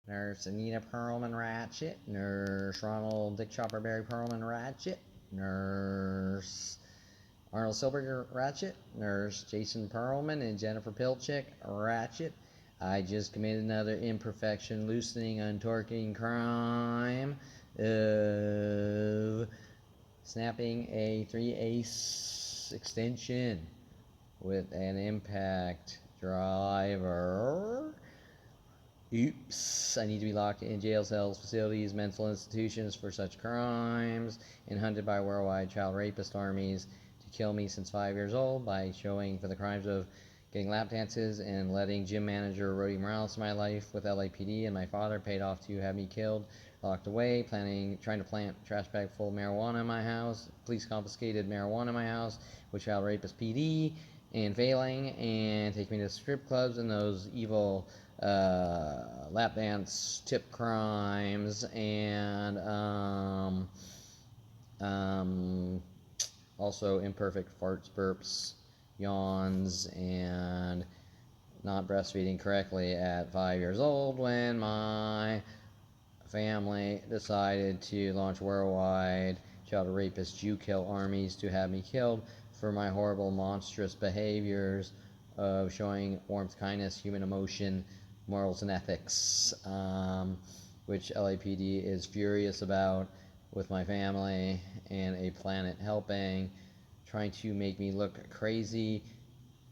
Nurse Anita Perlman Ratchet, Nurse Ronald Dick Chopper Barry Perlman Ratchet, Nurse Arnold Silberger Ratchet, Nurse Jason Perlman and Jennifer Pilchick Ratchet. I just committed another imperfection, loosening, untorquing crime of snapping a 3/8 extension with an impact driver. Oops, I need to be locked in jail cells, facilities, mental institutions for such crimes, and hunted by worldwide child rapist armies to kill me since 5 years old by showing for the crimes of getting lap dances and letting gym manager Rody Morales in my life with LAPD, and my father paid off to have me killed, locked away, trying to plant trash bag full of marijuana in my house. Police confiscated marijuana in my house with child rapist PD, and failing, and take me to strip clubs and those evil lap dance tip crimes, and also imperfect farts, burps, yawns, and not breastfeeding correctly at 5 years old when my family decided to launch worldwide child rapist Jew kill armies to have me killed for my horrible, monstrous behaviors of showing warmth, kindness, human emotion, morals, and ethics, which LAPD is furious about with my family and a planet helping, trying to make me look crazy,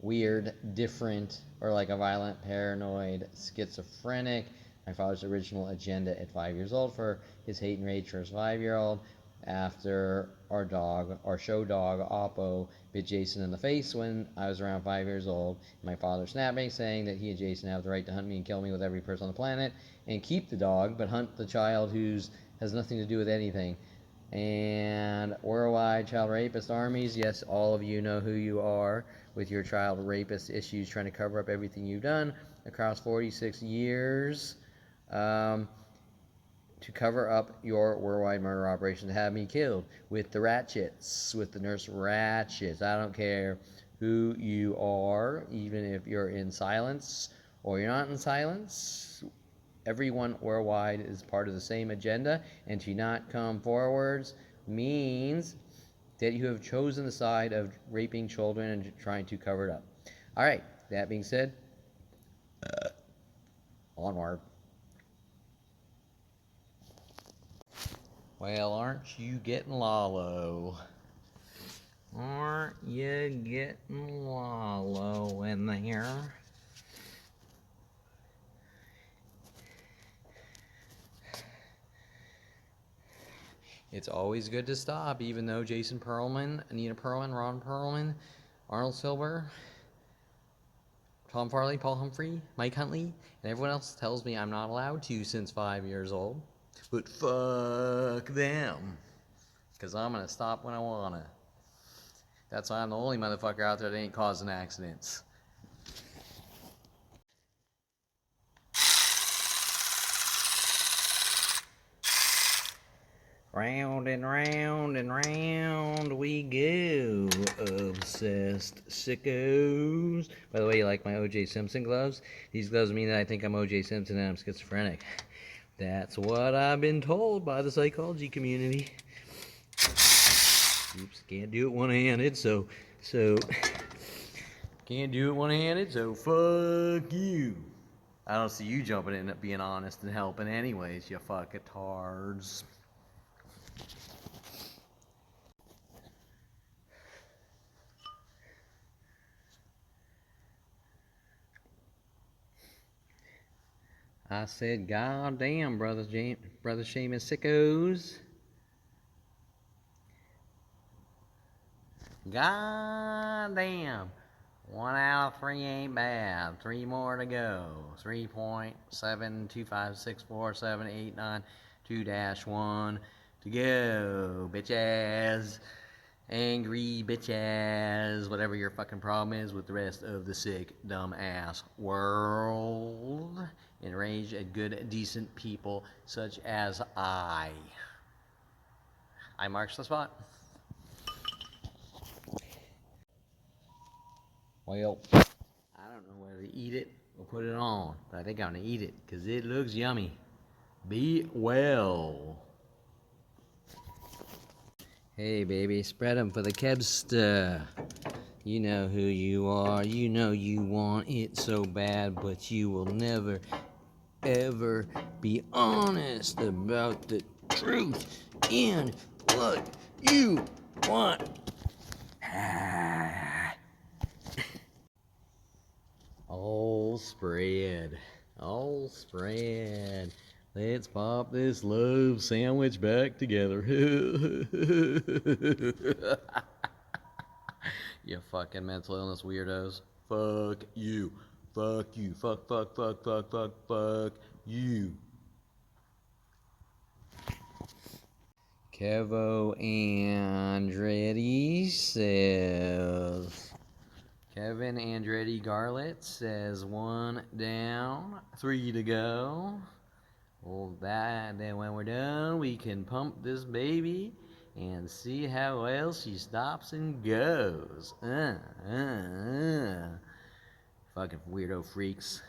weird, different, or like a violent, paranoid, schizophrenic. My father's original agenda at 5 years old for his hate and rage for his 5-year-old after our show dog, Oppo, bit Jason in the face when I was around 5 years old. My father snapping, saying that he and Jason have the right to hunt me and kill me with every person on the planet and keep the dog, but hunt the child who's has nothing to do with anything. And worldwide child rapist armies, yes, all of you know who you are with your child rapist issues, trying to cover up everything you've done across 46 years. To cover up your worldwide murder operation to have me killed with the Ratchets, with the Nurse Ratchets. I don't care who you are, even if you're in silence or you're not in silence. Everyone worldwide is part of the same agenda, and to not come forwards means that you have chosen the side of raping children and trying to cover it up. All right, that being said, onward. Well, aren't you getting Lalo? Aren't you getting Lalo in there? It's always good to stop, even though Jason Perlman, Anita Perlman, Ron Perlman, Arnold Silver, Tom Farley, Paul Humphrey, Mike Huntley, and everyone else tells me I'm not allowed to since 5 years old. But fuck them. Because I'm going to stop when I want to. That's why I'm the only motherfucker out there that ain't causing accidents. Round and round and round we go, obsessed sickos. By the way, you like my O.J. Simpson gloves? These gloves mean that I think I'm O.J. Simpson and I'm schizophrenic. That's what I've been told by the psychology community. Oops, can't do it one-handed, so can't do it one-handed, so fuck you. I don't see you jumping in, being honest and helping anyways, you fuckatards. I said, God damn, brother Seamus sickos. God damn. 1 out of 3 ain't bad. 3 more to go. 3.725647892-1 to go, bitches. Angry bitches. Whatever your fucking problem is with the rest of the sick, dumb ass world. Enraged at good, decent people such as I. I marks the spot. Well, I don't know whether to eat it We'll put it on. But I think I'm gonna eat it because it looks yummy. Be well. Hey, baby, spread them for the Kebster. You know who you are. You know you want it so bad, but you will never, ever be honest about the truth in what you want. All spread. All spread. Let's pop this love sandwich back together. You fucking mental illness weirdos. Fuck you. Fuck you. Fuck, fuck, fuck, fuck, fuck, fuck you. Kevo Andretti says... Kevin Andretti Garlett says 1 down, 3 to go. Well, then when we're done, we can pump this baby and see how well she stops and goes. Fucking weirdo freaks.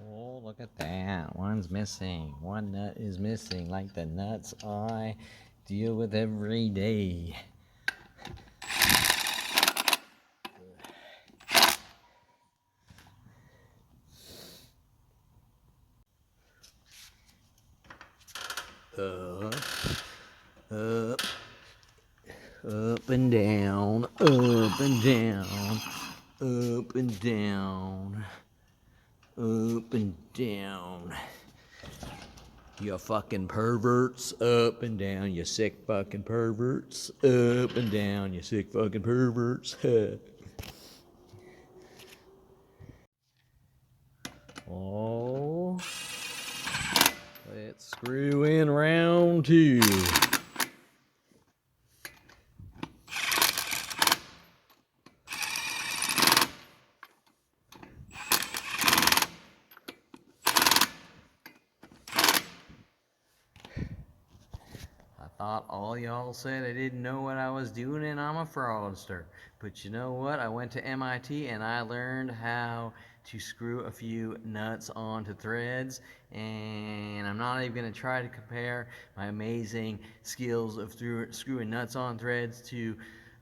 Oh, look at that. One's missing. One nut is missing, like the nuts I deal with every day. Up, up and down, up and down, up and down, up and down. You fucking perverts, up and down, you sick fucking perverts, up and down, you sick fucking perverts. Oh, let's screw in round 2. I thought all y'all said I didn't know what I was doing and I'm a fraudster. But you know what? I went to MIT and I learned how to screw a few nuts onto threads, and I'm not even going to try to compare my amazing skills of screwing nuts on threads to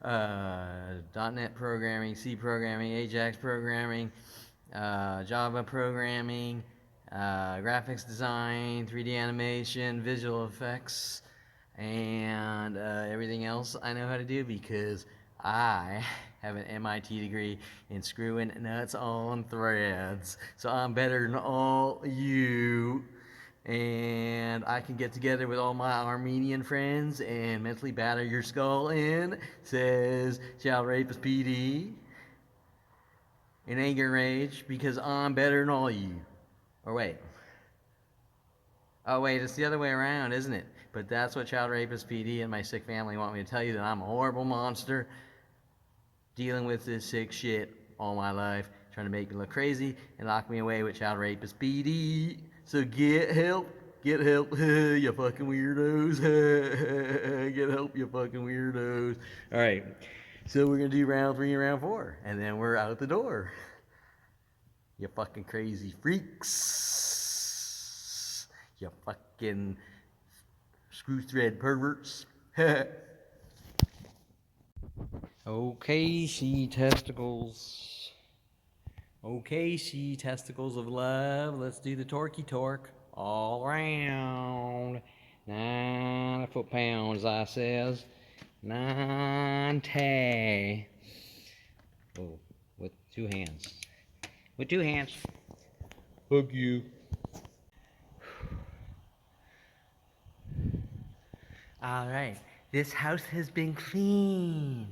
.NET programming, C programming, Ajax programming, Java programming, graphics design, 3D animation, visual effects, and everything else I know how to do, because I have an MIT degree in screwing nuts on threads. So I'm better than all you. And I can get together with all my Armenian friends and mentally batter your skull in, says Child Rapist PD, in anger and rage, because I'm better than all you. Or wait. Oh wait, it's the other way around, isn't it? But that's what Child Rapist PD and my sick family want me to tell you, that I'm a horrible monster dealing with this sick shit all my life, trying to make me look crazy and lock me away with Child Rapist PD. So get help, you fucking weirdos. Get help, you fucking weirdos. All right, so we're gonna do round 3 and round 4, and then we're out the door. You fucking crazy freaks. You fucking screw thread perverts. Okay, she testicles. Okay, she testicles of love. Let's do the torquey torque all around. 9 foot-pounds, I says. 90. Oh, with 2 hands. With 2 hands. Fuck you. All right, this house has been cleaned.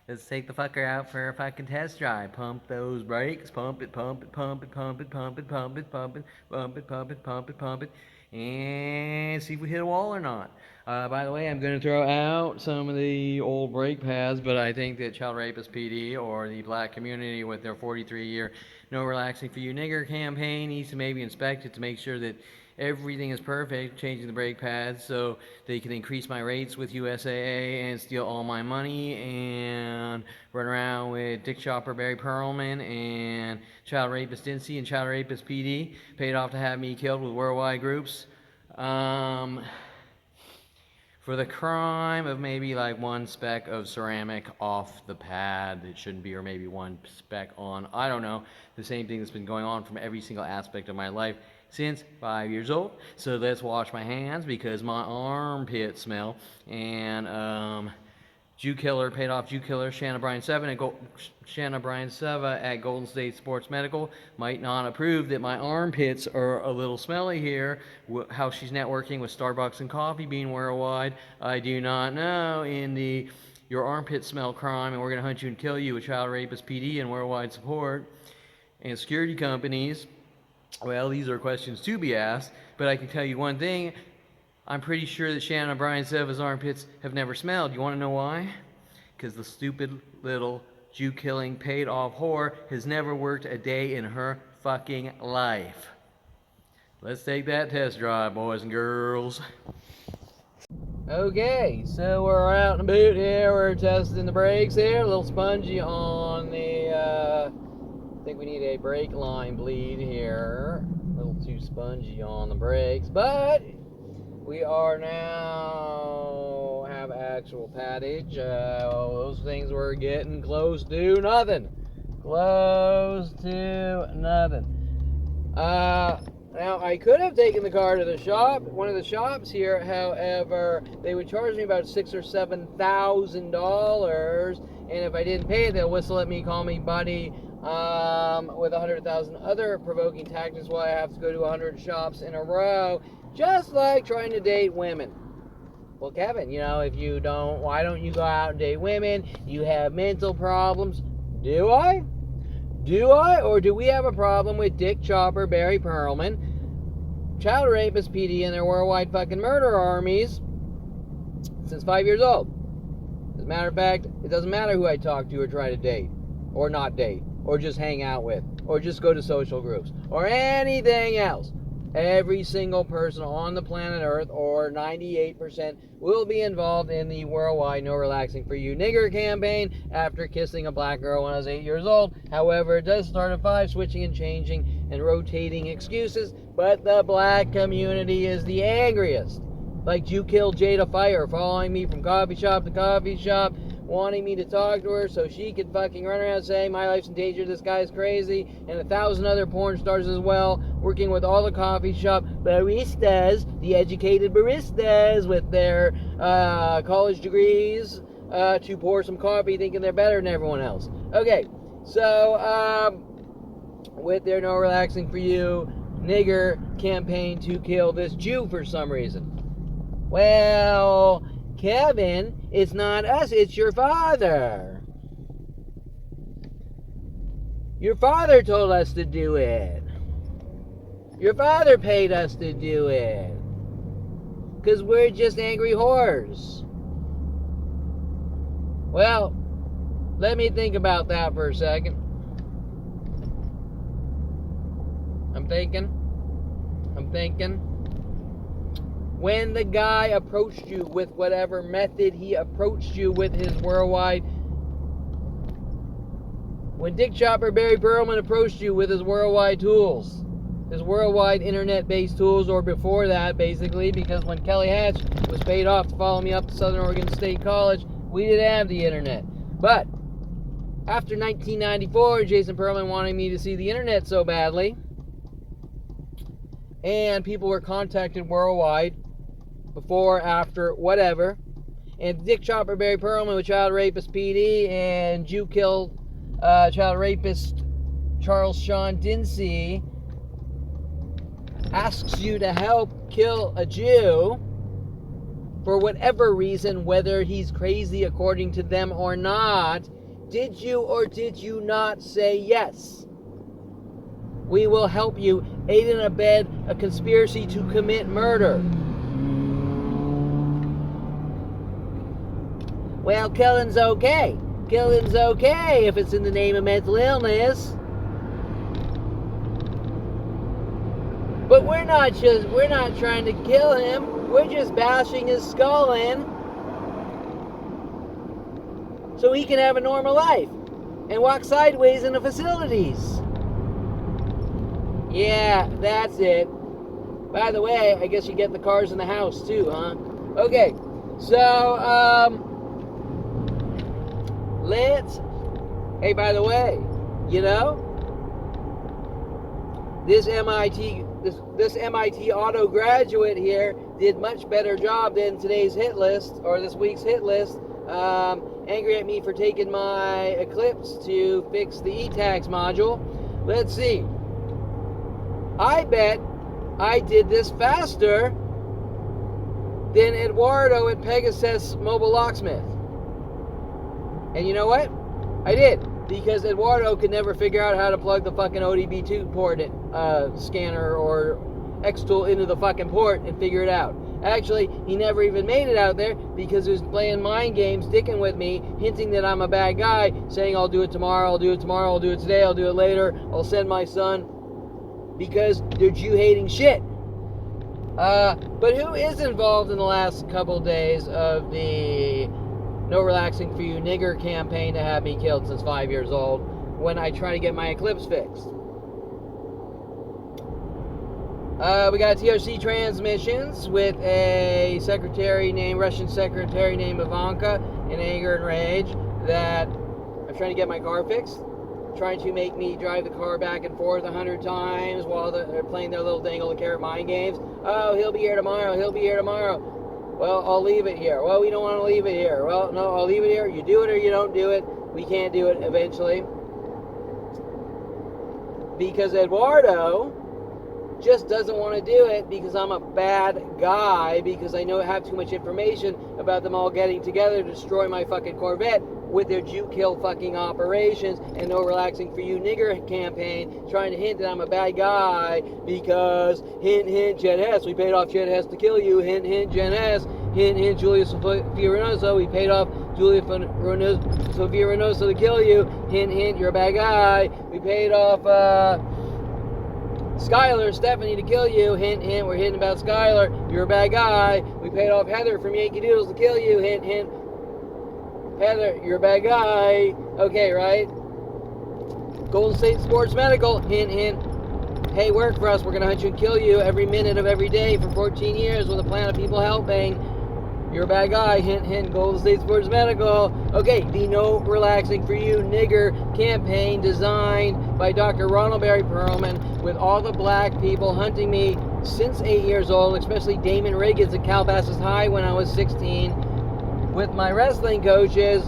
Let's take the fucker out for a fucking test drive. Pump those brakes. Pump it, pump it, pump it, pump it, pump it, pump it, pump it, pump it, pump it, pump it, pump it. and see if we hit a wall or not. By the way, I'm going to throw out some of the old brake pads, but I think that Child Rapist PD or the black community with their 43-year No Relaxing for You Nigger campaign needs to maybe inspect it to make sure that everything is perfect, changing the brake pads so they can increase my rates with USAA and steal all my money and run around with Dick Chopper, Barry Pearlman, and Child Rapist Dincy and Child Rapist PD, paid off to have me killed with worldwide groups. For the crime of maybe like one speck of ceramic off the pad it shouldn't be, or maybe one speck on, I don't know, the same thing that's been going on from every single aspect of my life since 5 years old. So let's wash my hands because my armpits smell. And Jew Killer, paid off Jew Killer, Shanna Bryan 7 at Shanna Bryan 7 at Golden State Sports Medical might not approve that my armpits are a little smelly here. How she's networking with Starbucks and Coffee Bean worldwide, I do not know. In the your armpit smell crime, and we're going to hunt you and kill you with Child Rapist PD and worldwide support and security companies. Well, these are questions to be asked, but I can tell you one thing. I'm pretty sure that Shanna Bryan 7's armpits have never smelled. You want to know why? Because the stupid little Jew-killing, paid-off whore has never worked a day in her fucking life. Let's take that test drive, boys and girls. Okay, so we're out and about here. We're testing the brakes here. A little spongy on the, I think we need a brake line bleed here. A little too spongy on the brakes, but we are now have actual pattage. Those things were getting close to nothing. Close to nothing. Now, I could have taken the car to the shop, one of the shops here. However, they would charge me about $6,000 or $7,000, and if I didn't pay it, they'll whistle at me, call me buddy, with 100,000 other provoking tactics while I have to go to 100 shops in a row, just like trying to date women. Well, Kevin, you know, if you don't, why don't you go out and date women? You have mental problems. Do I? Do I? Or do we have a problem with Dick Chopper, Barry Pearlman, Child Rapist PD, and their worldwide fucking murder armies since 5 years old? As a matter of fact, it doesn't matter who I talk to or try to date, or not date, or just hang out with, or just go to social groups, or anything else. Every single person on the planet Earth, or 98%, will be involved in the worldwide No Relaxing for You Nigger campaign after kissing a black girl when I was 8 years old. However, it does start at 5, switching and changing and rotating excuses, but the black community is the angriest. Like you killed Jada Fire, following me from coffee shop to coffee shop, wanting me to talk to her so she could fucking run around saying my life's in danger, this guy's crazy, and 1,000 other porn stars as well, working with all the coffee shop baristas, the educated baristas with their college degrees, to pour some coffee thinking they're better than everyone else. Okay, so with their No Relaxing for You Nigger campaign to kill this Jew for some reason. Well, Kevin, it's not us, it's your father. Your father told us to do it. Your father paid us to do it. Because we're just angry whores. Well, let me think about that for a second. I'm thinking. When the guy approached you with whatever method he approached you with his worldwide, when Dick Chopper, Barry Pearlman approached you with his worldwide tools, his worldwide internet-based tools, or before that, basically, because when Kelly Hatch was paid off to follow me up to Southern Oregon State College, we didn't have the internet. But after 1994, Jason Perlman wanting me to see the internet so badly, and people were contacted worldwide, before, after, whatever, and Dick Chopper, Barry Pearlman with Child Rapist PD, and Jew killed Child Rapist Charles Sean Dincy asks you to help kill a Jew for whatever reason, whether he's crazy according to them or not, did you or did you not say yes? We will help you aid and abet a conspiracy to commit murder. Well, killing's okay. Killing's okay if it's in the name of mental illness. But we're not trying to kill him. We're just bashing his skull in so he can have a normal life and walk sideways in the facilities. Yeah, that's it. By the way, I guess you get the cars in the house too, huh? Okay, so, hey, by the way, you know, this MIT auto graduate here did much better job than today's hit list, or this week's hit list. Angry at me for taking my Eclipse to fix the e-tax module. Let's see. I bet I did this faster than Eduardo at Pegasus Mobile Locksmith. And you know what? I did. Because Eduardo could never figure out how to plug the fucking ODB2 port scanner or Xtool into the fucking port and figure it out. Actually, he never even made it out there because he was playing mind games, dicking with me, hinting that I'm a bad guy, saying I'll do it tomorrow, I'll do it tomorrow, I'll do it today, I'll do it later, I'll send my son, because they're Jew-hating shit. But who is involved in the last couple days of the No Relaxing For You nigger campaign to have me killed since 5 years old when I try to get my Eclipse fixed? We got TRC Transmissions with a Russian secretary named Ivanka in anger and rage that I'm trying to get my car fixed. Trying to make me drive the car back and forth 100 times while they're playing their little dangle the carrot mind games. Oh, he'll be here tomorrow, he'll be here tomorrow. Well, I'll leave it here. Well, we don't want to leave it here. Well, no, I'll leave it here. You do it or you don't do it. We can't do it eventually. Because Eduardo just doesn't want to do it because I'm a bad guy, because I have too much information about them all getting together to destroy my fucking Corvette with their Jew kill fucking operations and No Relaxing For You nigger campaign, trying to hint that I'm a bad guy because hint, hint, Jen Hess, we paid off Jen Hess to kill you, hint, hint, Jen Hess, hint, hint, Julia Sophia Reynoso, we paid off Julia Sophia Reynoso to kill you, hint, hint, you're a bad guy, we paid off, Skylar, Stephanie to kill you, hint, hint, we're hinting about Skylar, you're a bad guy, we paid off Heather from Yankee Doodles to kill you, hint, hint, Heather, you're a bad guy, okay, right? Golden State Sports Medical, hint, hint, hey, work for us, we're gonna hunt you and kill you every minute of every day for 14 years with a plan of people helping, you're a bad guy, hint, hint, Golden State Sports Medical. Okay, the No Relaxing For You nigger campaign designed by Dr. Ronald Barry Perlman with all the black people hunting me since 8 years old, especially Damon Riggins at Calabasas High when I was 16, with my wrestling coaches,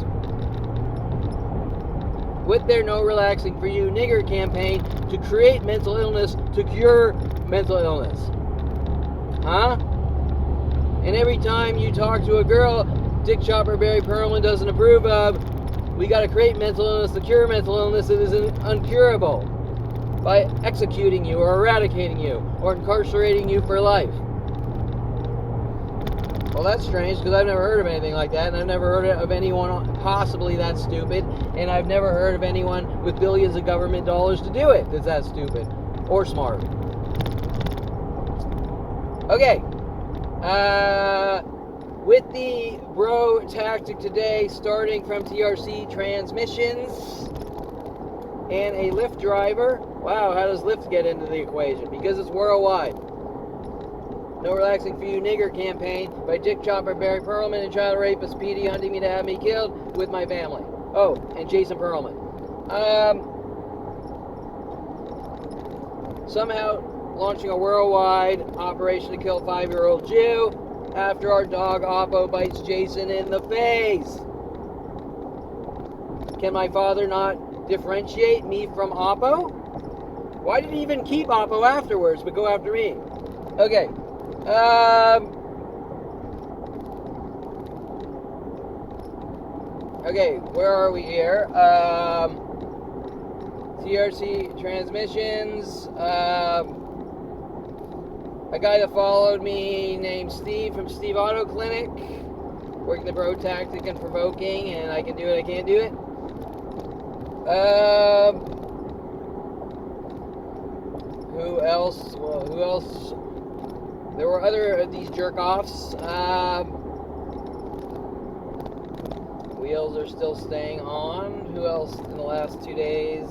with their No Relaxing For You nigger campaign to create mental illness, to cure mental illness. Huh? And every time you talk to a girl Dick Chopper Barry Perlman doesn't approve of, we got to create mental illness to cure mental illness that is uncurable by executing you or eradicating you or incarcerating you for life. Well, that's strange because I've never heard of anything like that, and I've never heard of anyone possibly that stupid, and I've never heard of anyone with billions of government dollars to do it that's that stupid or smart. Okay. With the bro tactic today, starting from TRC Transmissions and a Lyft driver. Wow, how does Lyft get into the equation? Because it's worldwide. No Relaxing For You nigger campaign by Dick Chopper Barry Perlman and child rapist Petey hunting me to have me killed with my family. Oh, and Jason Perlman. Somehow launching a worldwide operation to kill 5-year-old Jew after our dog Oppo bites Jason in the face. Can my father not differentiate me from Oppo? Why did he even keep Oppo afterwards but go after me? Okay. Okay, where are we here? TRC Transmissions. A guy that followed me named Steve from Steve Auto Clinic, working the Bro Tactic and Provoking, and I can do it, I can't do it. Who else? Well, who else? There were other of these jerk-offs. Wheels are still staying on. Who else in the last 2 days?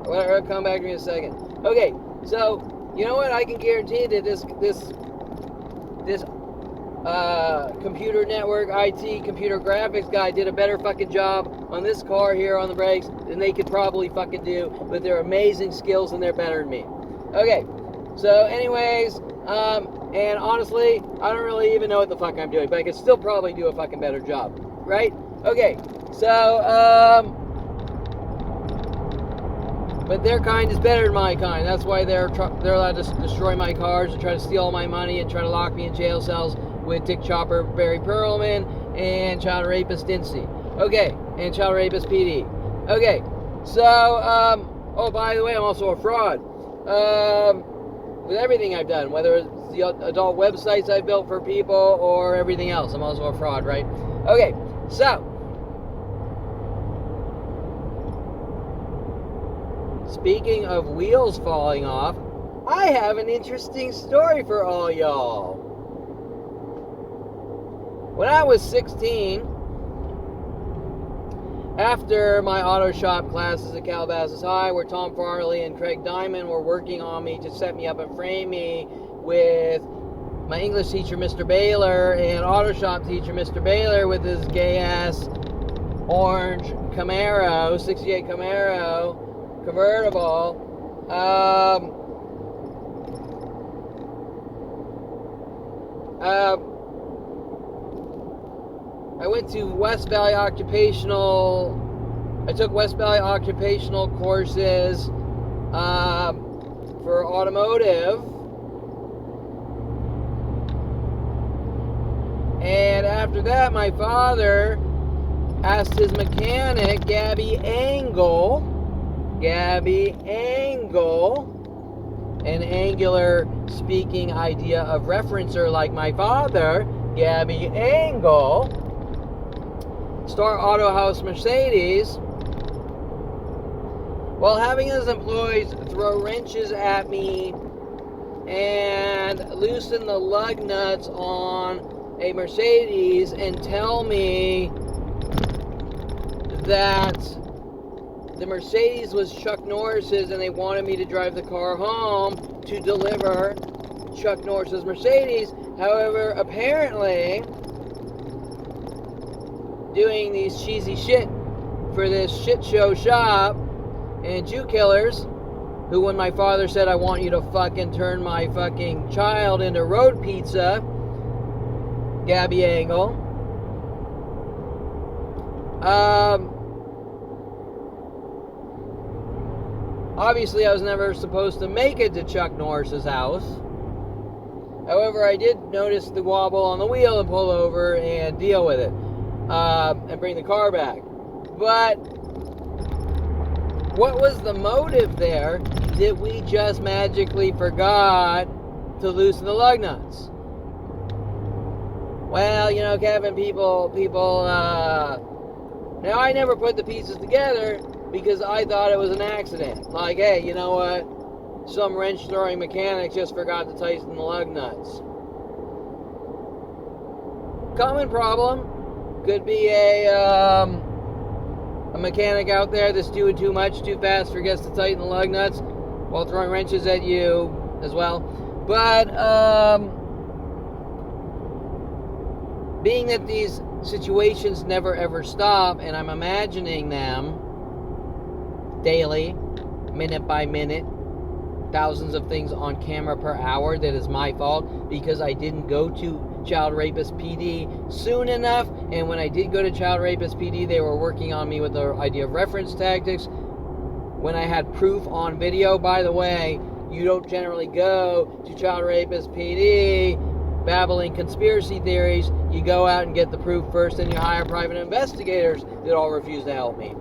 Well, come back to me in a second. Okay, so you know what? I can guarantee that this computer network, IT, computer graphics guy did a better fucking job on this car here on the brakes than they could probably fucking do with their amazing skills, and they're better than me. Okay, so anyways, and honestly, I don't really even know what the fuck I'm doing, but I could still probably do a fucking better job, right? Okay, so, but their kind is better than my kind. That's why they're allowed to destroy my cars and try to steal all my money and try to lock me in jail cells with Dick Chopper, Barry Perlman, and child rapist Dincy. Okay, and child rapist PD. Okay, so, oh, by the way, I'm also a fraud. With everything I've done, whether it's the adult websites I built for people or everything else, I'm also a fraud, right? Okay, so, speaking of wheels falling off, I have an interesting story for all y'all. When I was 16, after my auto shop classes at Calabasas High, where Tom Farley and Craig Diamond were working on me to set me up and frame me with my English teacher, Mr. Baylor, and auto shop teacher, Mr. Baylor, with his gay-ass orange Camaro, 68 Camaro, convertible. I went to West Valley Occupational. I took West Valley Occupational courses for automotive. And after that, my father asked his mechanic, Gabby Angle, an angular speaking idea of referencer like my father, Gabby Angle, Star Auto House Mercedes, while having his employees throw wrenches at me and loosen the lug nuts on a Mercedes and tell me that the Mercedes was Chuck Norris's and they wanted me to drive the car home to deliver Chuck Norris's Mercedes. However, apparently, doing these cheesy shit for this shit show shop and Jew killers, who when my father said, I want you to fucking turn my fucking child into road pizza, Gabby Angle, obviously I was never supposed to make it to Chuck Norris's house. However, I did notice the wobble on the wheel and pull over and deal with it. And bring the car back. But what was the motive there that we just magically forgot to loosen the lug nuts? Well, you know, Kevin, people, now I never put the pieces together because I thought it was an accident. Like, hey, you know what? Some wrench throwing mechanic just forgot to tighten the lug nuts. Common problem. Could be a mechanic out there that's doing too much, too fast, forgets to tighten the lug nuts while throwing wrenches at you as well. But being that these situations never ever stop, and I'm imagining them daily, minute by minute, thousands of things on camera per hour, that is my fault because I didn't go to Child Rapist PD soon enough, and when I did go to Child Rapist PD, they were working on me with the idea of reference tactics. When I had proof on video, by the way, you don't generally go to Child Rapist PD babbling conspiracy theories. You go out and get the proof first, and you hire private investigators that all refuse to help me.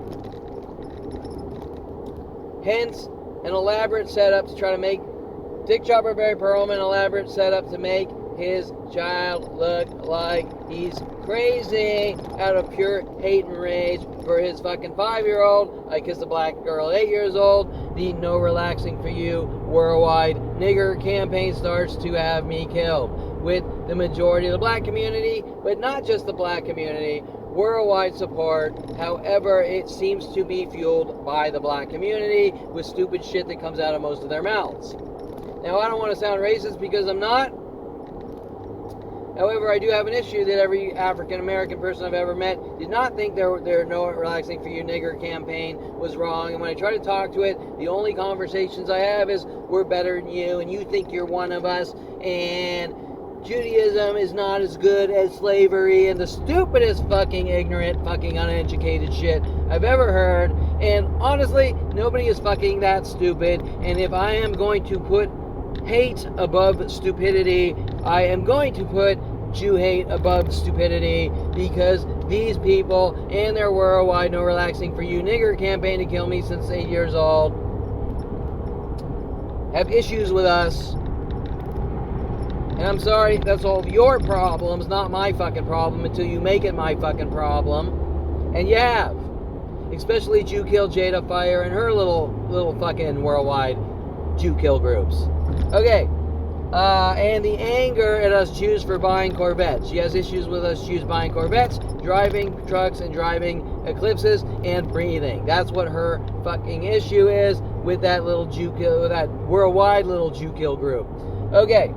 Hence, an elaborate setup to try to make Dick Chopper Barry Pearlman, elaborate setup to make his child look like he's crazy out of pure hate and rage for his fucking 5-year-old. I kissed a black girl at 8 years old. The No Relaxing For You worldwide nigger campaign starts to have me killed, with the majority of the black community, but not just the black community, worldwide support. However, it seems to be fueled by the black community with stupid shit that comes out of most of their mouths. Now, I don't want to sound racist because I'm not. However, I do have an issue that every African-American person I've ever met did not think their No Relaxing For You nigger campaign was wrong. And when I try to talk to it, the only conversations I have is, we're better than you, and you think you're one of us, and Judaism is not as good as slavery, and the stupidest fucking ignorant, fucking uneducated shit I've ever heard. And honestly, nobody is fucking that stupid. And if I am going to put hate above stupidity, I am going to put Jew hate above stupidity, because these people and their worldwide No Relaxing For You nigger campaign to kill me since 8 years old have issues with us. And I'm sorry, that's all of your problems, not my fucking problem, until you make it my fucking problem. And you have. Especially Jew Kill Jada Fire and her little fucking worldwide Jew kill groups. Okay. And the anger at us Jews for buying Corvettes. She has issues with us Jews buying Corvettes, driving trucks and driving Eclipses, and breathing. That's what her fucking issue is with that little Jew kill, that worldwide little Jew kill group. Okay.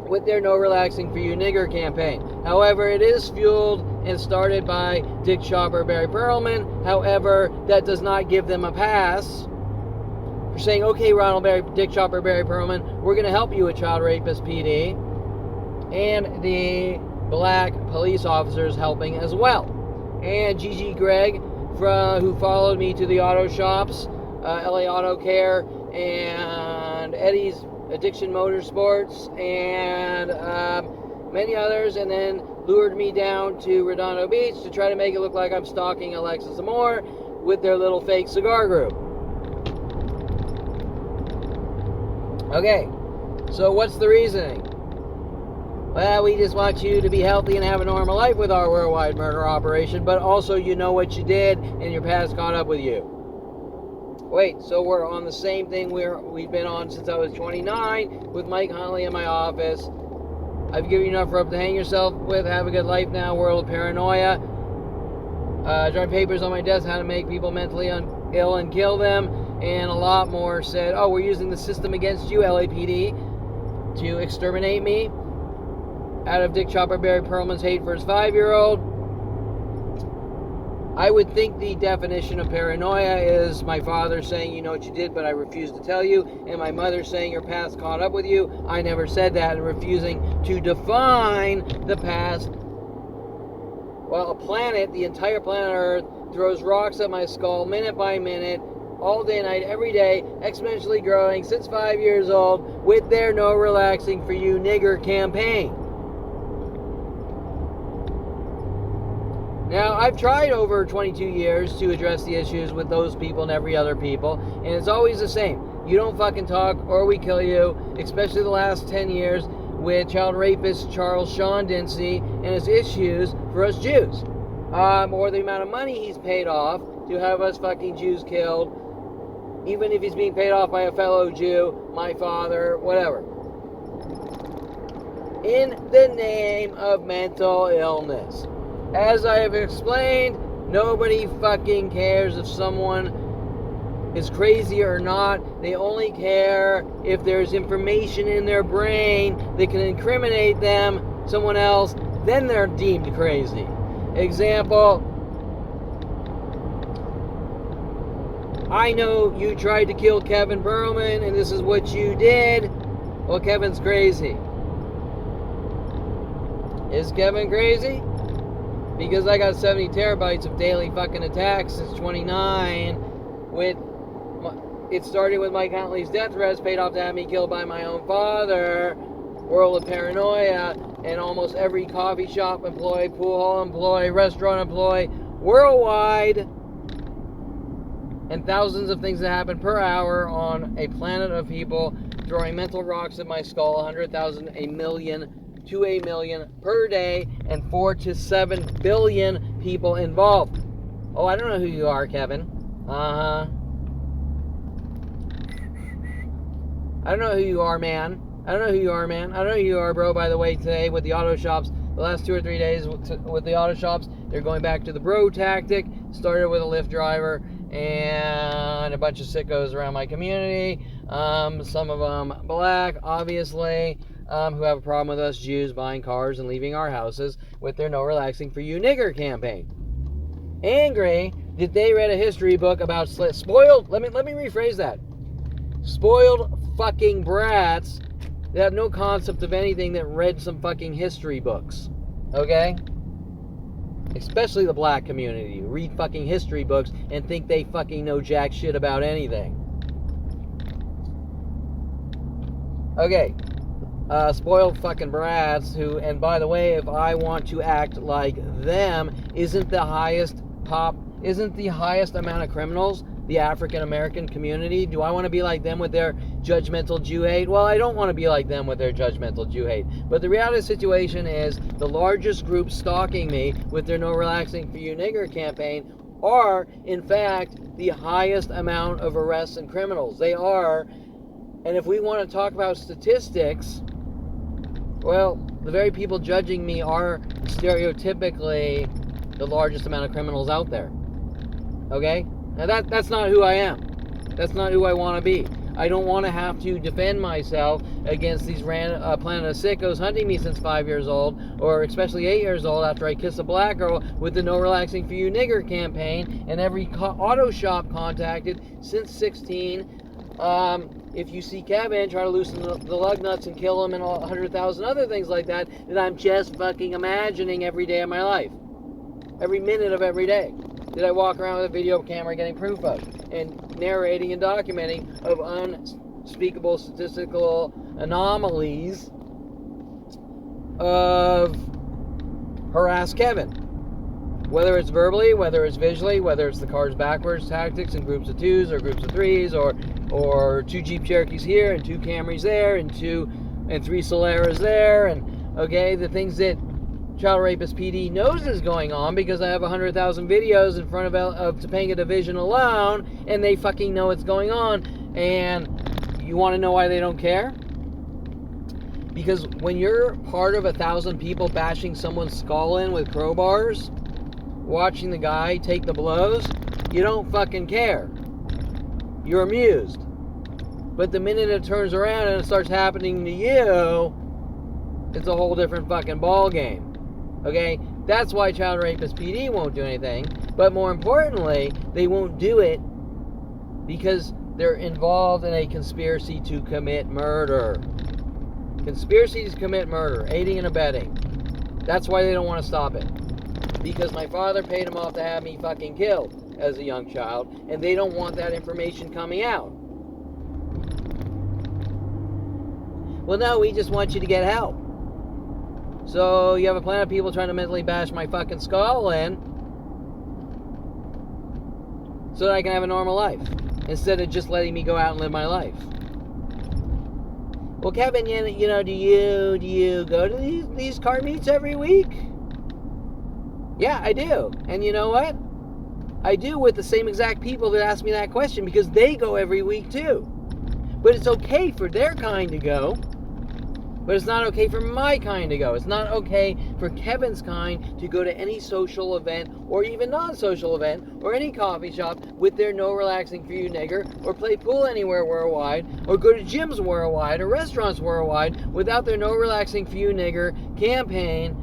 With their No Relaxing For You nigger campaign. However, it is fueled and started by Dick Chopper Barry Pearlman. However, that does not give them a pass for saying, okay, Dick Chopper Barry Pearlman, we're going to help you with Child Rapist PD, and the black police officers helping as well. And Gigi Gregg, who followed me to the auto shops, LA Auto Care, and Eddie's Addiction Motorsports, and many others, and then lured me down to Redondo Beach to try to make it look like I'm stalking Alexis Amore with their little fake cigar group. Okay, so what's the reasoning? Well, we just want you to be healthy and have a normal life with our worldwide murder operation, but also you know what you did and your past caught up with you. Wait, so we're on the same thing we've been on since I was 29 with Mike Huntley in my office. I've given you enough rope to hang yourself with. Have a good life now, world of paranoia. Dry papers on my desk, how to make people mentally ill and kill them. And a lot more said, oh, we're using the system against you, LAPD, to exterminate me out of Dick Chopper Barry Pearlman's hate for his 5-year-old. I would think the definition of paranoia is my father saying, you know what you did, but I refuse to tell you, and my mother saying your past caught up with you. I never said that, and refusing to define the past. Well, the entire planet Earth, throws rocks at my skull minute by minute, all day and night, every day, exponentially growing since 5 years old with their No Relaxing For You nigger campaign. Now, I've tried over 22 years to address the issues with those people and every other people, and it's always the same. You don't fucking talk or we kill you, especially the last 10 years with child rapist Charles Sean Dempsey and his issues for us Jews. Or the amount of money he's paid off to have us fucking Jews killed, even if he's being paid off by a fellow Jew, my father, whatever. In the name of mental illness. As I have explained, nobody fucking cares if someone is crazy or not. They only care if there's information in their brain that can incriminate someone else, then they're deemed crazy. Example, I know you tried to kill Kevin Pearlman and this is what you did. Well, Kevin's crazy. Is Kevin crazy? Because I got 70 terabytes of daily fucking attacks since 29. It started with Mike Huntley's death threats, paid off to have me killed by my own father. World of paranoia, and almost every coffee shop employee, pool hall employee, restaurant employee, worldwide, and thousands of things that happen per hour on a planet of people throwing mental rocks at my skull, 100,000, a million, to a million per day, and 4 to 7 billion people involved. Oh, I don't know who you are, Kevin. I don't know who you are, man. I don't know who you are, man. I don't know who you are, bro. By the way, today with the auto shops, the last 2 or 3 days with the auto shops, they're going back to the bro tactic. Started with a Lyft driver and a bunch of sickos around my community. Some of them black, obviously, who have a problem with us Jews buying cars and leaving our houses with their No Relaxing for You nigger campaign. Angry that they read a history book about spoiled. Let me rephrase that. Spoiled fucking brats that have no concept of anything, that read some fucking history books. Okay? Especially the black community, who read fucking history books and think they fucking know jack shit about anything. Okay. Spoiled fucking brats who, and by the way, if I want to act like them, isn't the highest amount of criminals the African American community? Do I want to be like them with their judgmental Jew hate? Well, I don't want to be like them with their judgmental Jew hate. But the reality of the situation is the largest group stalking me with their No Relaxing for You nigger campaign are, in fact, the highest amount of arrests and criminals. They are. And if we want to talk about statistics, well, the very people judging me are stereotypically the largest amount of criminals out there. Okay? Now that's not who I am. That's not who I want to be. I don't want to have to defend myself against these planet of sickos hunting me since 5 years old, or especially 8 years old after I kiss a black girl with the No Relaxing for You nigger campaign, and every auto shop contacted since 16. If you see Kevin, try to loosen the lug nuts and kill him and 100,000 other things like that I'm just fucking imagining every day of my life. Every minute of every day. Did I walk around with a video camera getting proof of, and narrating and documenting of unspeakable statistical anomalies of harass Kevin? Whether it's verbally, whether it's visually, whether it's the cars backwards tactics in groups of 2s or groups of 3s, or 2 Jeep Cherokees here and 2 Camrys there and 3 Soleras there, and okay, the things that Child Rapist PD knows is going on because I have 100,000 videos in front of Topanga Division alone, and they fucking know what's going on. And you want to know why they don't care? Because when you're part of 1,000 people bashing someone's skull in with crowbars, watching the guy take the blows, you don't fucking care. You're amused. But the minute it turns around and it starts happening to you, it's a whole different fucking ball game. Okay? That's why Child Rapist PD won't do anything. But more importantly, they won't do it because they're involved in a conspiracy to commit murder. Conspiracy to commit murder, aiding and abetting. That's why they don't want to stop it. Because my father paid him off to have me fucking killed as a young child, and they don't want that information coming out. Well, no, we just want you to get help. So you have a plan of people trying to mentally bash my fucking skull in so that I can have a normal life instead of just letting me go out and live my life. Well, Kevin, you know, do you go to these car meets every week? Yeah, I do. And you know what? I do, with the same exact people that ask me that question, because they go every week too. But it's okay for their kind to go. But it's not okay for my kind to go. It's not okay for Kevin's kind to go to any social event, or even non-social event, or any coffee shop with their No Relaxing for You nigger, or play pool anywhere worldwide, or go to gyms worldwide, or restaurants worldwide without their No Relaxing for You nigger campaign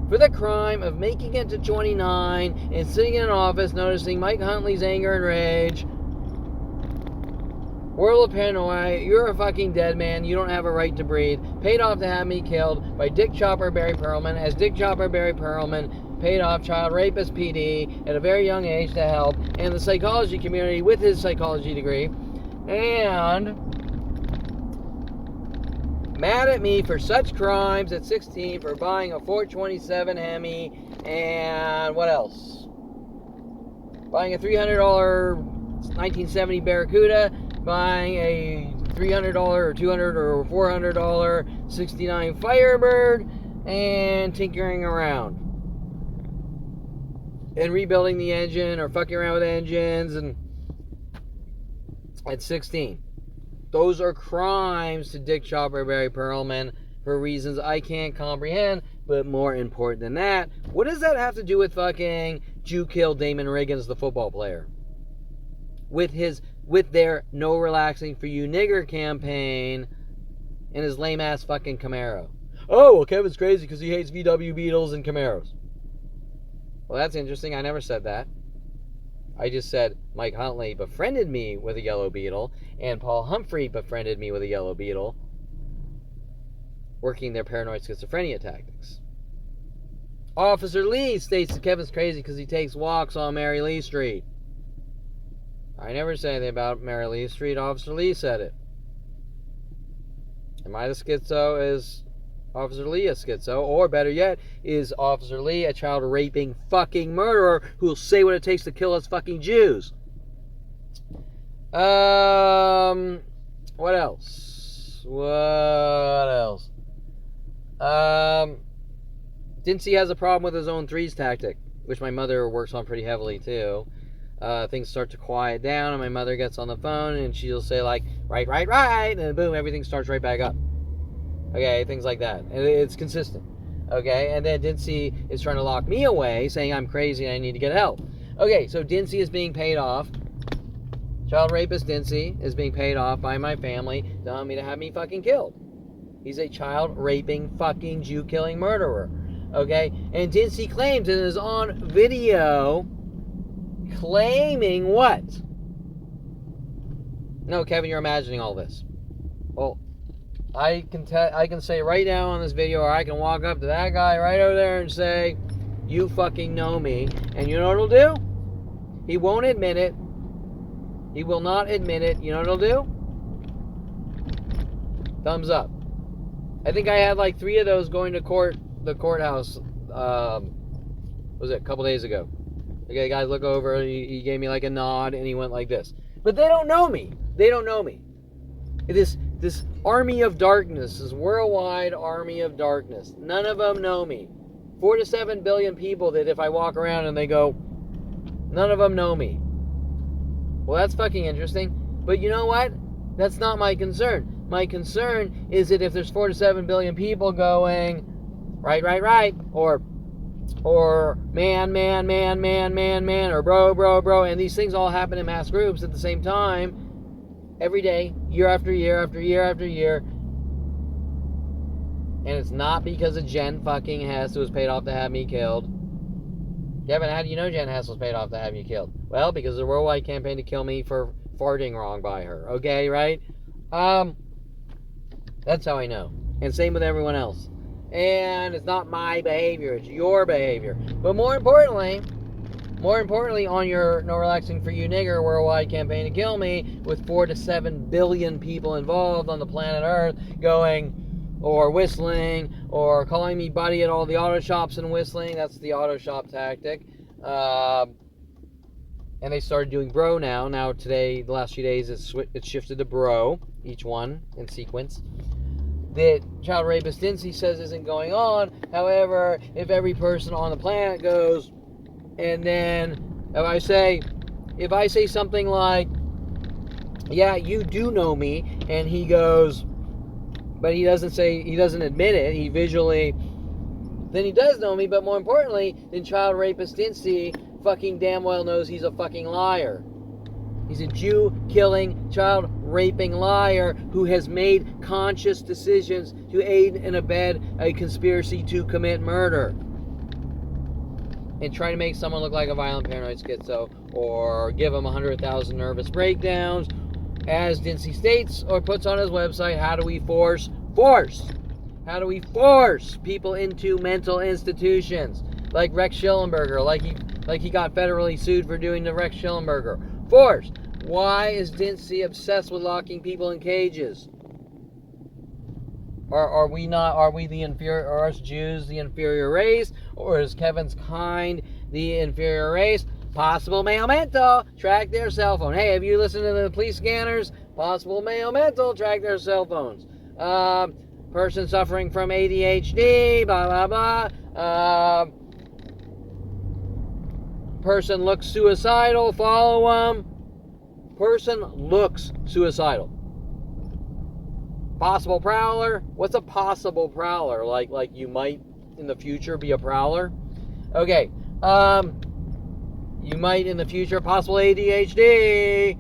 for the crime of making it to 29 and sitting in an office noticing Mike Huntley's anger and rage. World of paranoia, you're a fucking dead man, you don't have a right to breathe. Paid off to have me killed by Dick Chopper Barry Pearlman, as Dick Chopper Barry Pearlman paid off Child Rapist PD at a very young age to help, and the psychology community with his psychology degree, and mad at me for such crimes at 16 for buying a 427 Hemi, and what else? Buying a $300 1970 Barracuda, buying a $300 or $200 or $400 '69 Firebird, and tinkering around and rebuilding the engine or fucking around with engines, and at 16. Those are crimes to Dick Chopper Barry Perlman for reasons I can't comprehend. But more important than that, what does that have to do with fucking Jew kill Damon Riggins, the football player? With their no relaxing for you nigger campaign and his lame ass fucking Camaro. Oh, well, Kevin's crazy because he hates VW Beetles and Camaros. Well, that's interesting. I never said that. I just said Mike Huntley befriended me with a yellow Beetle, and Paul Humphrey befriended me with a yellow Beetle, working their paranoid schizophrenia tactics. Officer Lee states that Kevin's crazy because he takes walks on Mary Lee Street. I never said anything about Mary Lee Street. Officer Lee said it. Am I the schizo? Is Officer Lee a schizo? Or better yet, is Officer Lee a child raping fucking murderer who'll say what it takes to kill us fucking Jews? What else? Dincy has a problem with his own threes tactic, which my mother works on pretty heavily too. Things start to quiet down, and my mother gets on the phone, and she'll say like, right, and then boom, everything starts right back up. Okay, things like that. And it's consistent. Okay, and then Dincy is trying to lock me away, saying I'm crazy and I need to get help. Okay, so Dincy is being paid off. Child rapist Dincy is being paid off by my family to want me to have me fucking killed. He's a child raping fucking Jew killing murderer. Okay, and Dincy claims and is on video claiming what? No, Kevin, you're imagining all this. Well, I can say right now on this video, or I can walk up to that guy right over there and say, you fucking know me. And you know what he'll do? He won't admit it. He will not admit it. You know what he'll do? Thumbs up. I think I had like 3 of those going to the courthouse, was it a couple days ago? Okay, guys, look over. He gave me like a nod, and he went like this. But they don't know me. They don't know me. This army of darkness, this worldwide army of darkness. None of them know me. 4 to 7 billion people that if I walk around and they go, none of them know me. Well, that's fucking interesting. But you know what? That's not my concern. My concern is that if there's 4 to 7 billion people going, right, or man, or bro, and these things all happen in mass groups at the same time, every day, year after year, and it's not because of Jen fucking Hess who was paid off to have me killed. Kevin, how do you know Jen Hess was paid off to have you killed? Well, because of the worldwide campaign to kill me for farting wrong by her. Okay, right? That's how I know. And same with everyone else. And it's not my behavior, it's your behavior. But more importantly, on your No Relaxing for You Nigger worldwide campaign to kill me, with 4 to 7 billion people involved on the planet Earth going, or whistling, or calling me buddy at all the auto shops and whistling. That's the auto shop tactic. And they started doing bro now. Now today, the last few days, it's shifted to bro, each one in sequence. That child rapist Dincy says isn't going on. However, if every person on the planet goes, and then if I say something like, yeah, you do know me, and he goes, but he doesn't admit it, he visually, then he does know me. But more importantly, then child rapist Dincy fucking damn well knows he's a fucking liar. He's a Jew-killing, child-raping liar who has made conscious decisions to aid and abet a conspiracy to commit murder. And try to make someone look like a violent paranoid schizo, or give them 100,000 nervous breakdowns. As Dincy states, or puts on his website, how do we force? How do we force people into mental institutions? Like Rex Schellenberger, like he got federally sued for doing the Rex Schellenberger. Force. Why is Dincy obsessed with locking people in cages? Are we the inferior, or us Jews the inferior race, or is Kevin's kind the inferior race? Possible male mental, track their cell phone. Hey, have you listened to the police scanners? Possible male mental, track their cell phones. Person suffering from ADHD, blah, blah, blah. Person looks suicidal, follow them. Person looks suicidal. Possible prowler. What's a possible prowler? Like you might in the future be a prowler? Okay. You might in the future, possible ADHD,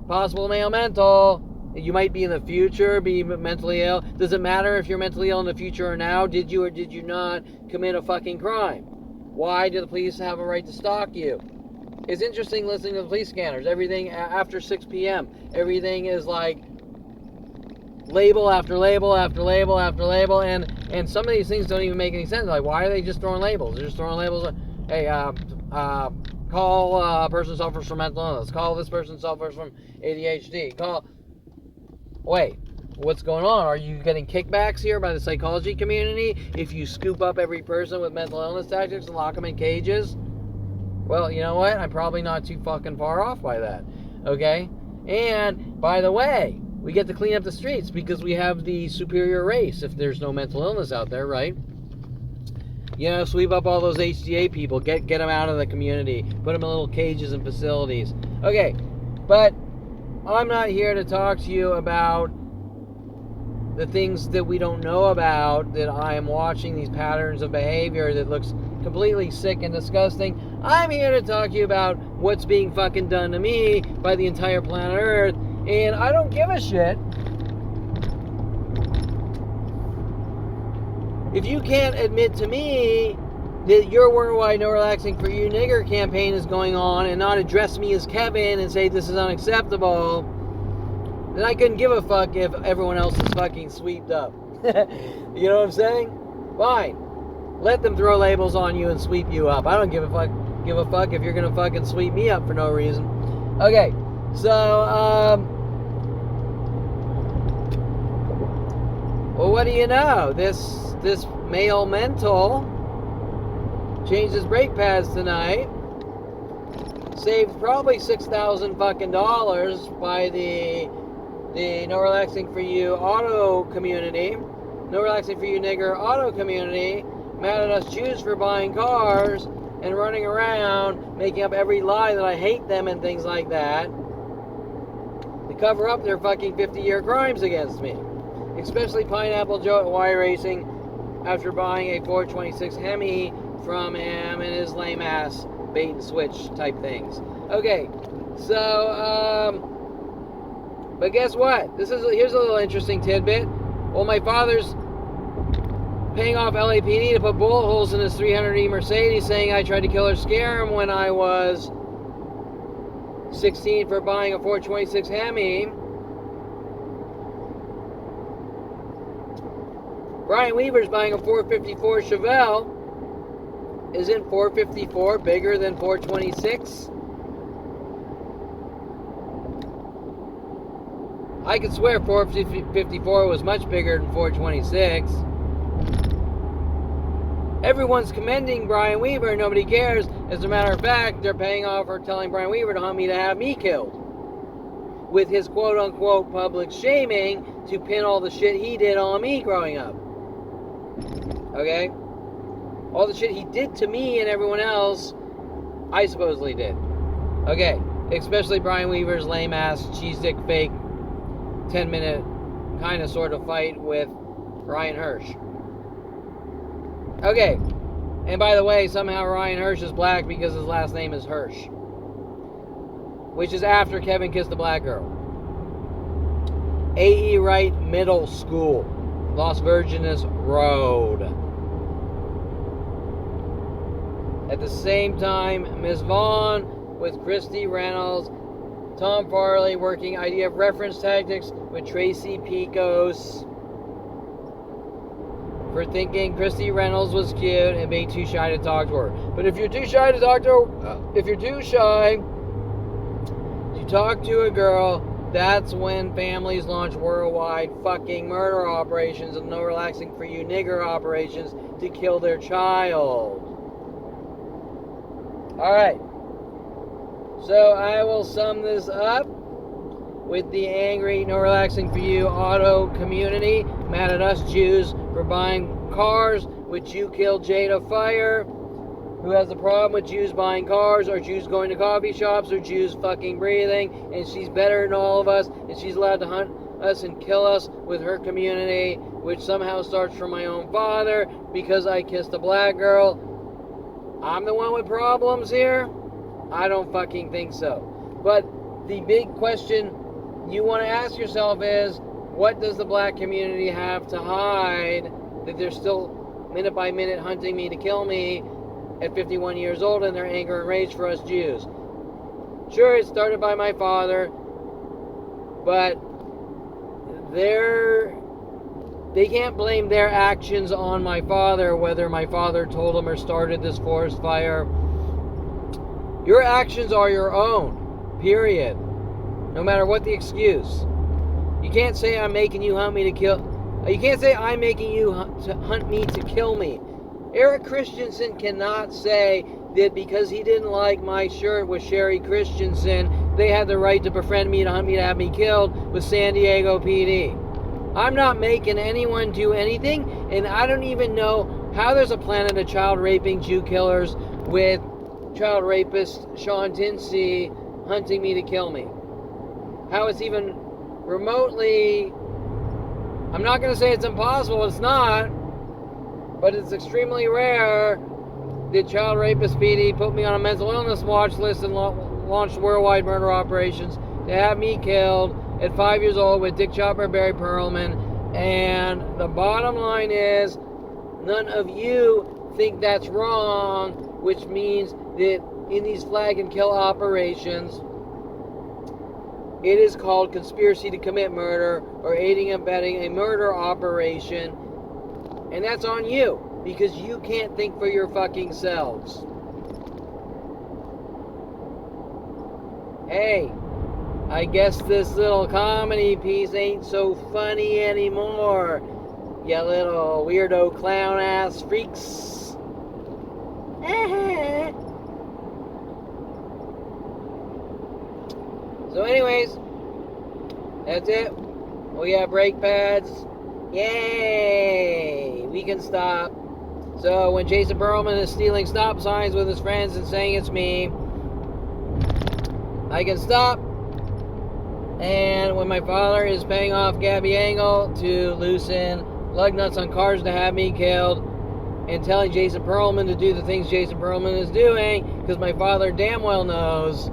possible male mental. You might be in the future, be mentally ill. Does it matter if you're mentally ill in the future or now? Did you or did you not commit a fucking crime? Why do the police have a right to stalk you? It's interesting listening to the police scanners. Everything after 6 p.m. Everything is like label after label after label after label, and some of these things don't even make any sense. Like, why are they just throwing labels? They're just throwing labels. Hey, call person suffers from mental illness. Call this person suffers from ADHD. Wait, what's going on? Are you getting kickbacks here by the psychology community if you scoop up every person with mental illness tactics and lock them in cages? Well, you know what? I'm probably not too fucking far off by that. Okay? And, by the way, we get to clean up the streets because we have the superior race if there's no mental illness out there, right? You know, sweep up all those HGA people, get them out of the community, put them in little cages and facilities. Okay, but I'm not here to talk to you about the things that we don't know about, that I am watching these patterns of behavior that looks completely sick and disgusting. I'm here to talk to you about what's being fucking done to me by the entire planet Earth, and I don't give a shit if you can't admit to me that your Worldwide No Relaxing for You Nigger campaign is going on and not address me as Kevin and say this is unacceptable, then I couldn't give a fuck if everyone else is fucking sweeped up. You know what I'm saying? Fine. Let them throw labels on you and sweep you up. I don't give a fuck if you're gonna fucking sweep me up for no reason. Okay, so well, what do you know? This male mental changed his brake pads tonight. Saved probably $6,000 fucking dollars by the No Relaxing for You auto community, No Relaxing for You Nigger auto community, mad at us Jews for buying cars and running around making up every lie that I hate them and things like that to cover up their fucking 50-year crimes against me. Especially Pineapple Joe at Y Racing after buying a 426 Hemi from him and his lame ass bait and switch type things. Okay, so but guess what? Here's a little interesting tidbit. Well, my father's paying off LAPD to put bullet holes in his 300E Mercedes, saying I tried to kill or scare him when I was 16 for buying a 426 Hemi. Brian Weaver's buying a 454 Chevelle. Isn't 454 bigger than 426? I could swear 454 was much bigger than 426. Everyone's commending Brian Weaver, nobody cares. As a matter of fact, they're paying off or telling Brian Weaver to hunt me to have me killed, with his quote-unquote public shaming to pin all the shit he did on me growing up. Okay? All the shit he did to me and everyone else, I supposedly did. Okay, especially Brian Weaver's lame-ass, cheese-dick, fake, 10-minute kind of sort of fight with Ryan Hirsch. Okay, and by the way, somehow Ryan Hirsch is black because his last name is Hirsch, which is after Kevin kissed a black girl. A.E. Wright Middle School, Las Virgenes Road. At the same time, Ms. Vaughn with Christy Reynolds, Tom Farley working idea of reference tactics with Tracy Picos for thinking Christy Reynolds was cute and being too shy to talk to her. But if you're too shy to talk to her, if you're too shy to talk to a girl, that's when families launch worldwide fucking murder operations and No Relaxing for You Nigger operations to kill their child. Alright. So I will sum this up with the angry, no relaxing for you auto community, mad at us Jews for buying cars with Jew Kill Jada Fire, who has a problem with Jews buying cars, or Jews going to coffee shops, or Jews fucking breathing, and she's better than all of us, and she's allowed to hunt us and kill us with her community, which somehow starts from my own father because I kissed a black girl. I'm the one with problems here? I don't fucking think so. But the big question you want to ask yourself is, what does the black community have to hide that they're still minute by minute hunting me to kill me at 51 years old in their anger and rage for us Jews? Sure, it started by my father, but they can't blame their actions on my father, whether my father told them or started this forest fire. Your actions are your own, period. No matter what the excuse. You can't say I'm making you hunt me to kill. You can't say I'm making you hunt me to kill me. Eric Christensen cannot say that because he didn't like my shirt with Sherry Christensen, they had the right to befriend me, to hunt me, to have me killed with San Diego PD. I'm not making anyone do anything, and I don't even know how there's a planet of child raping Jew killers with child rapist Sean Tinsey hunting me to kill me. How it's even remotely, I'm not going to say it's impossible, it's not, but it's extremely rare that child rapist PD put me on a mental illness watch list and launched worldwide murder operations to have me killed at 5 years old with Dick Chopper Barry Perlman. And the bottom line is, none of you think that's wrong, which means that in these flag and kill operations, it is called conspiracy to commit murder or aiding and abetting a murder operation. And that's on you, because you can't think for your fucking selves. Hey, I guess this little comedy piece ain't so funny anymore, you little weirdo clown ass freaks. So anyways, that's it. We have brake pads. Yay! We can stop. So when Jason Perlman is stealing stop signs with his friends and saying it's me, I can stop. And when my father is paying off Gabby Engel to loosen lug nuts on cars to have me killed, and telling Jason Perlman to do the things Jason Perlman is doing, because my father damn well knows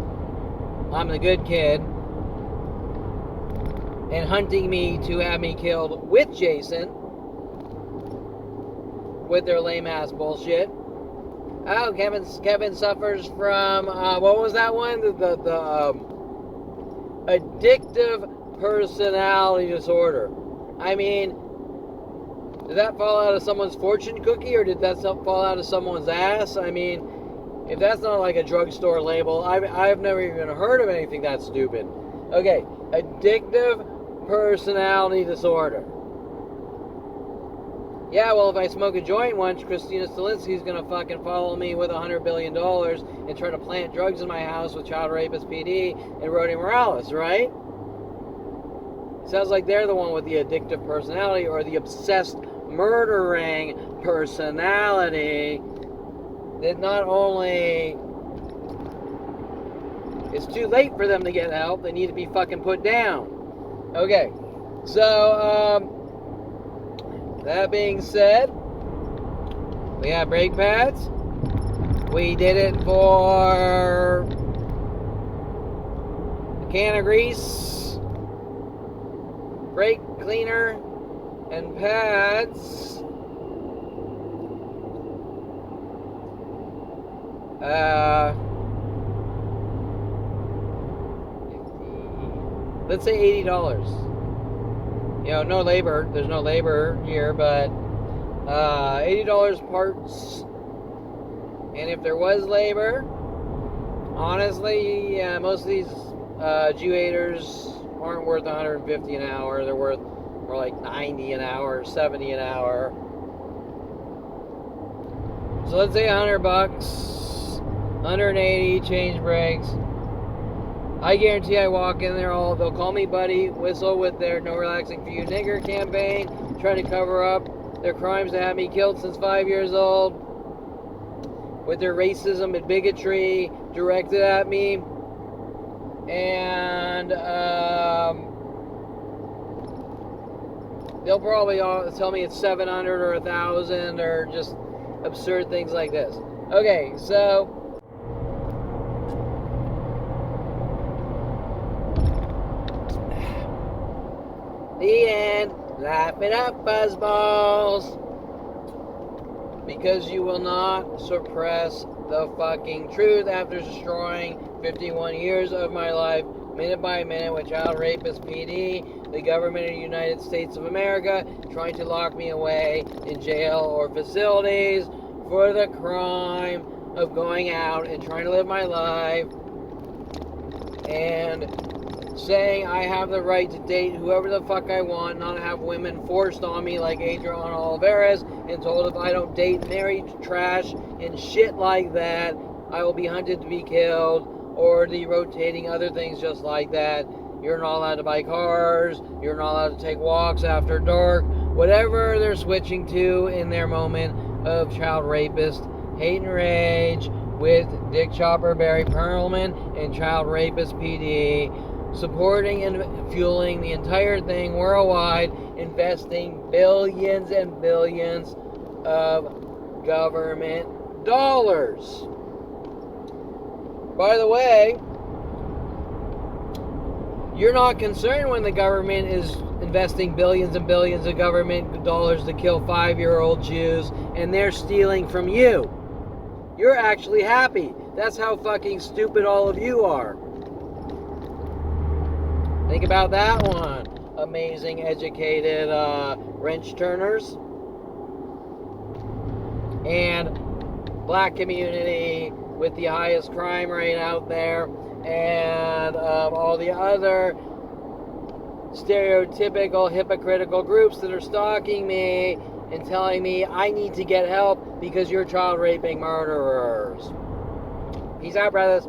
I'm the good kid, and hunting me to have me killed with Jason, with their lame ass bullshit. Oh, Kevin suffers from what was that one? The addictive personality disorder. I mean, did that fall out of someone's fortune cookie, or did that fall out of someone's ass? I mean, if that's not like a drugstore label, I've never even heard of anything that stupid. Okay, addictive personality disorder. Yeah, well, if I smoke a joint once, Christina Stilinski's gonna fucking follow me with $100 billion and try to plant drugs in my house with child rapist PD and Rody Morales, right? Sounds like they're the one with the addictive personality, or the obsessed murdering personality, that not only it's too late for them to get help, they need to be fucking put down. Okay, so that being said, we have brake pads. We did it for a can of grease, brake cleaner, and pads. Let's say $80. You know, no labor. There's no labor here, but $80 parts. And if there was labor, honestly, most of these Jew haters aren't worth $150 an hour. They're worth more like $90 an hour, $70 an hour. So let's say $100, 180 change brakes, I guarantee I walk in there, they'll call me buddy, whistle with their No Relaxing For You Nigger campaign, try to cover up their crimes that had me killed since 5 years old, with their racism and bigotry directed at me. And they'll probably tell me it's 700 or 1,000 or just absurd things like this. Okay, so the end. Laugh it up, fuzzballs. Because you will not suppress the fucking truth after destroying 51 years of my life, minute by minute, with Child Rapist PD, the government of the United States of America, trying to lock me away in jail or facilities for the crime of going out and trying to live my life, and saying I have the right to date whoever the fuck I want, not have women forced on me like Adriana Olivares, and told if I don't date married trash and shit like that, I will be hunted to be killed, or the rotating other things just like that. You're not allowed to buy cars, you're not allowed to take walks after dark, whatever they're switching to in their moment of child rapist hate and rage with Dick Chopper Barry Perlman and Child Rapist PD, supporting and fueling the entire thing worldwide, investing billions and billions of government dollars. By the way, you're not concerned when the government is investing billions and billions of government dollars to kill 5-year-old Jews and they're stealing from you. You're actually happy. That's how fucking stupid all of you are. Think about that one. Amazing, educated wrench turners. And black community with the highest crime rate out there. And all the other stereotypical, hypocritical groups that are stalking me and telling me I need to get help because you're child raping murderers. Peace out, brothers.